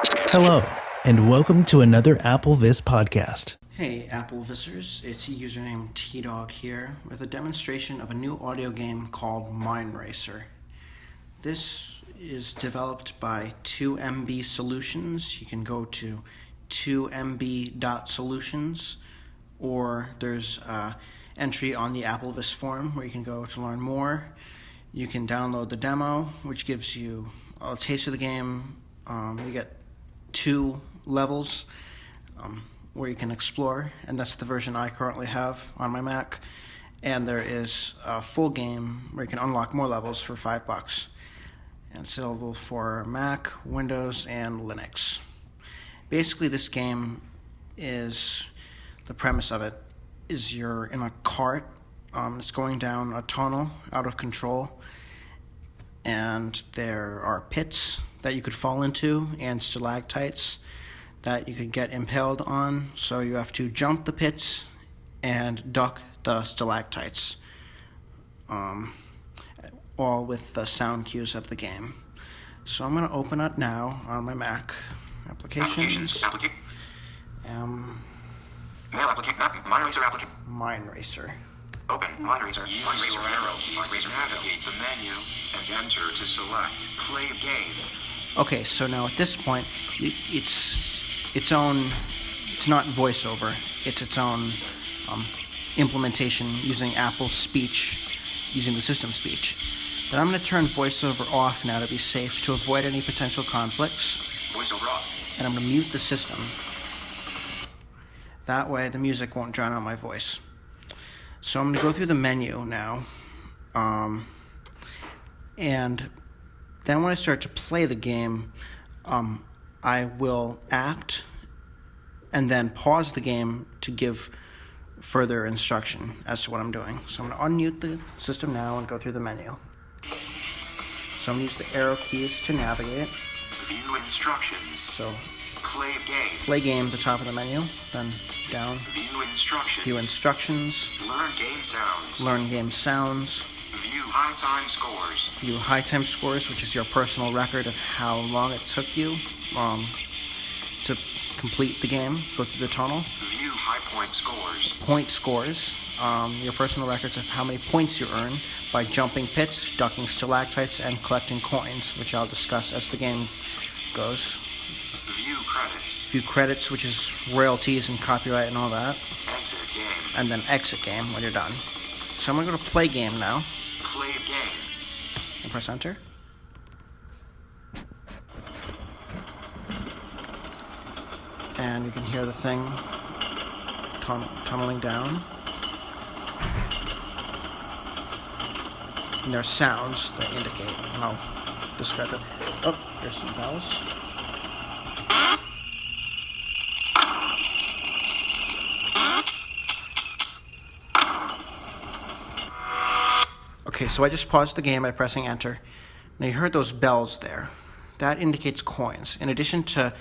Hello, and welcome to another AppleVis podcast. Hey AppleVisers, it's username T-Dog here with a demonstration of a new audio game called Mind Racer. This is developed by 2MB Solutions. You can go to 2mb.solutions, or there's an entry on the AppleVis forum where you can go to learn more. You can download the demo, which gives you a taste of the game. You get 2 levels where you can explore, and that's the version I currently have on my Mac. And there is a full game where you can unlock more levels for $5. And it's available for Mac, Windows, and Linux. Basically, this game is, the premise of it is you're in a cart. It's going down a tunnel out of control, and there are pits that you could fall into and stalactites that you could get impaled on. So you have to jump the pits and duck the stalactites, all with the sound cues of the game. So I'm going to open it now on my Mac. Applications. Mail application. Mind Racer application. Mind Racer. Open. Mind Racer. Use your arrow keys to navigate the menu and enter to select play game. Okay, so now at this point, it's its own. It's not voiceover. It's its own implementation using Apple's speech, using the system speech. But I'm going to turn voiceover off now to be safe, to avoid any potential conflicts. Voiceover off. And I'm going to mute the system. That way the music won't drown out my voice. So I'm going to go through the menu now. And then when I start to play the game, I will act and then pause the game to give further instruction as to what I'm doing. So I'm going to unmute the system now and go through the menu. So I'm going to use the arrow keys to navigate. View instructions. So play game. Play game, the top of the menu, then down. View instructions. View instructions. Learn game sounds. Learn game sounds. View high time scores. View high time scores, which is your personal record of how long it took you to complete the game, go through the tunnel. View high point scores. Point scores, your personal records of how many points you earn by jumping pits, ducking stalactites, and collecting coins, which I'll discuss as the game goes. View credits. View credits, which is royalties and copyright and all that. Exit game. And then exit game when you're done. So I'm going to go to play game now. Play game. And press enter. And you can hear the thing tunneling down. And there are sounds that indicate, and I'll describe it. Oh, here's some bells. Okay, so I just paused the game by pressing enter. Now you heard those bells there. That indicates coins. In addition to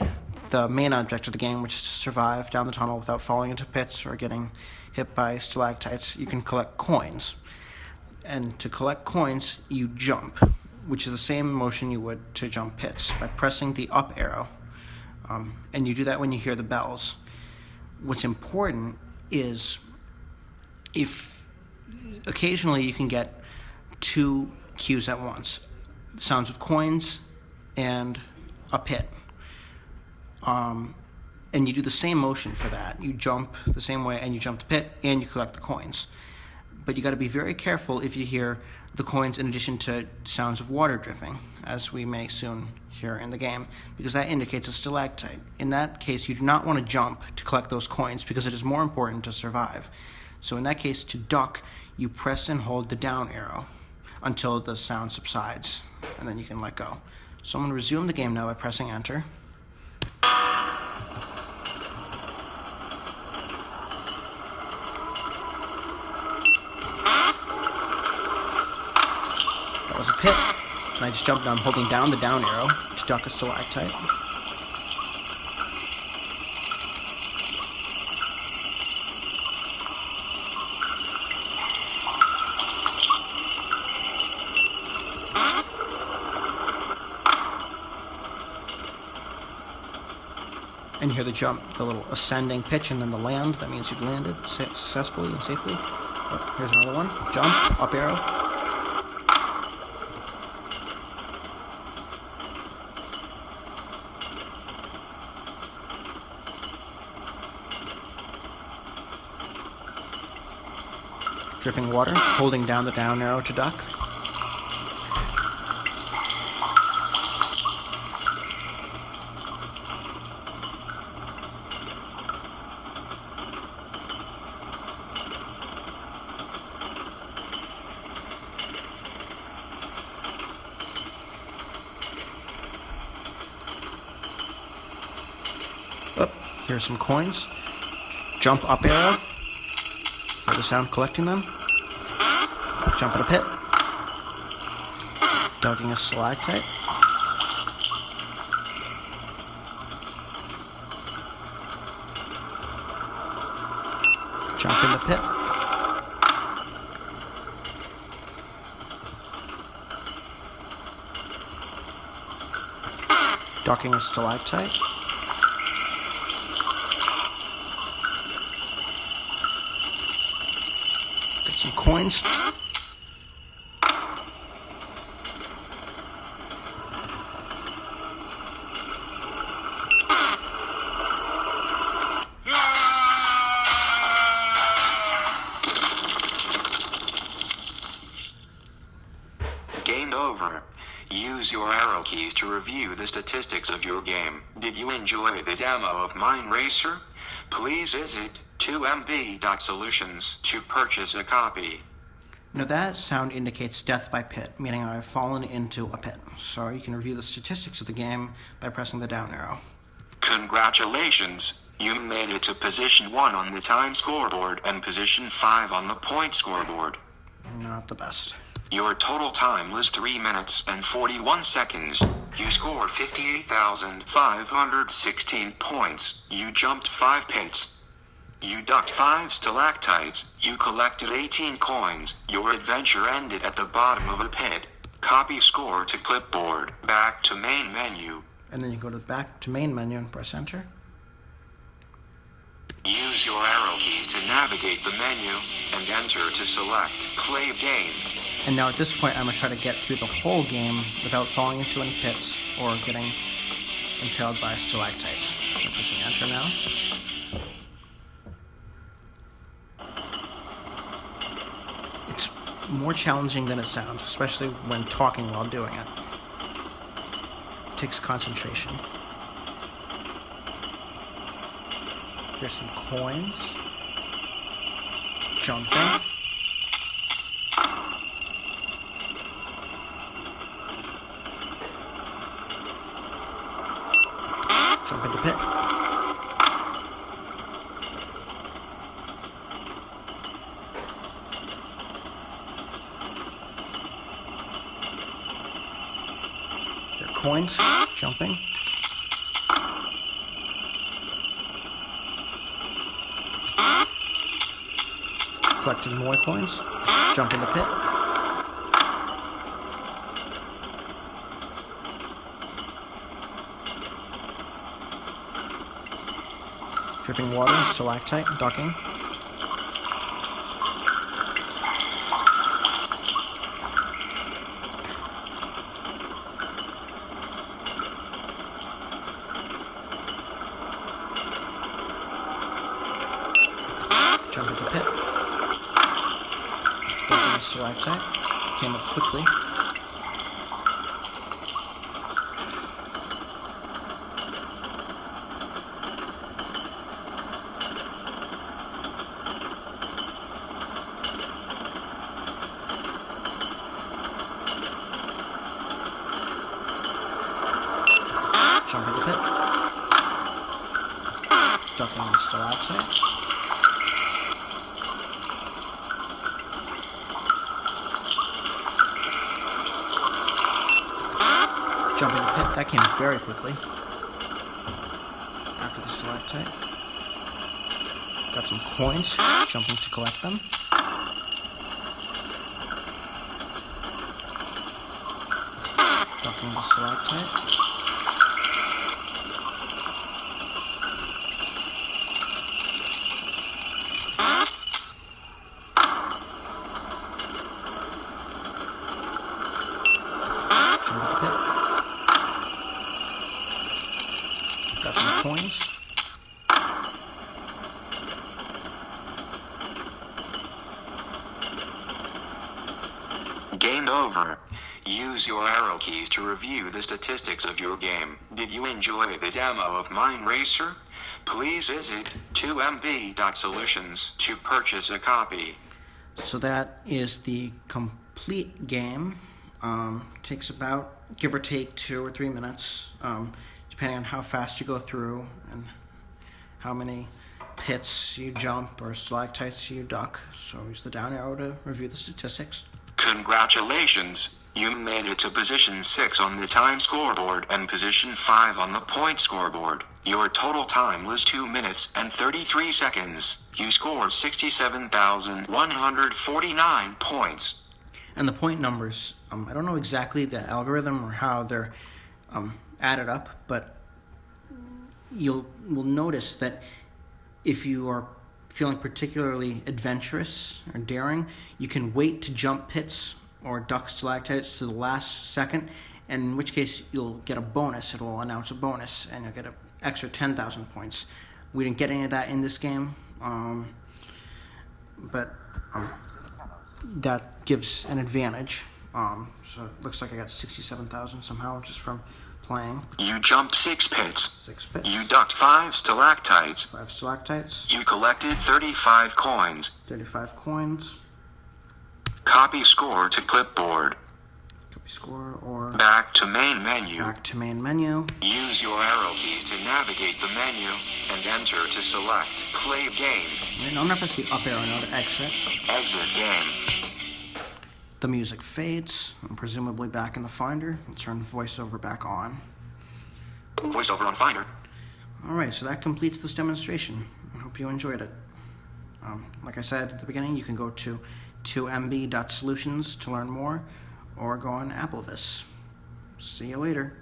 the main object of the game, which is to survive down the tunnel without falling into pits or getting hit by stalactites, you can collect coins. And to collect coins, you jump, which is the same motion you would to jump pits, by pressing the up arrow. And you do that when you hear the bells. What's important is if occasionally you can get 2 cues at once, sounds of coins and a pit. And you do the same motion for that. You jump the same way, and you jump the pit, and you collect the coins. But you got to be very careful if you hear the coins in addition to sounds of water dripping, as we may soon hear in the game, because that indicates a stalactite. In that case, you do not want to jump to collect those coins, because it is more important to survive. So in that case, to duck, you press and hold the down arrow until the sound subsides, and then you can let go. So I'm going to resume the game now by pressing enter. That was a pit, and I just jumped down, holding down the down arrow to duck a stalactite. And you hear the jump, the little ascending pitch, and then the land. That means you've landed successfully and safely. Oh, here's another one. Jump, up arrow. Dripping water, holding down the down arrow to duck. Oh, here's some coins. Jump up arrow. Hear the sound collecting them. Jump in a pit. Ducking a stalactite. Jump in the pit. Ducking a stalactite. Get some coins. Game over. Use your arrow keys to review the statistics of your game. Did you enjoy the demo of Mine Racer? Please visit 2mb.solutions to purchase a copy. Now that sound indicates death by pit, meaning I've fallen into a pit. So you can review the statistics of the game by pressing the down arrow. Congratulations! You made it to position 1 on the time scoreboard and position 5 on the point scoreboard. Not the best. Your total time was 3 minutes and 41 seconds. You scored 58,516 points. You jumped 5 pits. You ducked 5 stalactites. You collected 18 coins. Your adventure ended at the bottom of a pit. Copy score to clipboard. Back to main menu. And then you go to back to main menu and press enter. Use your arrow keys to navigate the menu and enter to select play game. And now at this point, I'm going to try to get through the whole game without falling into any pits or getting impaled by stalactites. So pressing enter now. It's more challenging than it sounds, especially when talking while doing it. It takes concentration. Here's some coins. Jumping. Jump into pit. There are coins. Jumping. Collecting more coins. Jump in the pit. Dripping water, stalactite, ducking. Jump into pit. Ducking the stalactite. Came up quickly. Jump into pit. Ducking the stalactite. Jump in the pit. That came very quickly. After the stalactite. Got some coins. Jumping to collect them. Ducking the stalactite. Got some coins. Game over. Use your arrow keys to review the statistics of your game. Did you enjoy the demo of Mine Racer? Please visit 2mb.solutions to purchase a copy. So that is the complete game. Takes about, give or take, 2 or 3 minutes, depending on how fast you go through and how many pits you jump or stalactites you duck. So use the down arrow to review the statistics. Congratulations! You made it to position 6 on the time scoreboard and position 5 on the point scoreboard. Your total time was 2 minutes and 33 seconds. You scored 67,149 points. And the point numbers, I don't know exactly the algorithm or how they're added up, but will notice that if you are feeling particularly adventurous or daring, you can wait to jump pits or duck stalactites to the last second, and in which case you'll get a bonus. It'll announce a bonus, and you'll get an extra 10,000 points. We didn't get any of that in this game, but that gives an advantage. So it looks like I got 67,000 somehow just from playing. You jumped 6 pits. 6 pits. You ducked 5 stalactites. 5 stalactites. You collected 35 coins. 35 coins. Copy score to clipboard. Copy score or Back to main menu. back to main menu. Use your arrow keys to navigate the menu and enter to select play game. Right, I'll never see up arrow now to exit. Exit game. The music fades. I'm presumably back in the Finder. I'll turn voiceover back on. Voiceover on Finder. Alright, so that completes this demonstration. I hope you enjoyed it. Like I said at the beginning, you can go to 2mb.solutions to learn more, or go on AppleVis. See you later.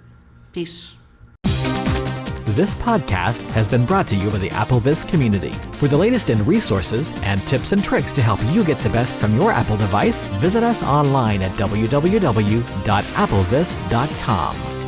Peace. This podcast has been brought to you by the AppleVis community. For the latest in resources and tips and tricks to help you get the best from your Apple device, visit us online at www.applevis.com.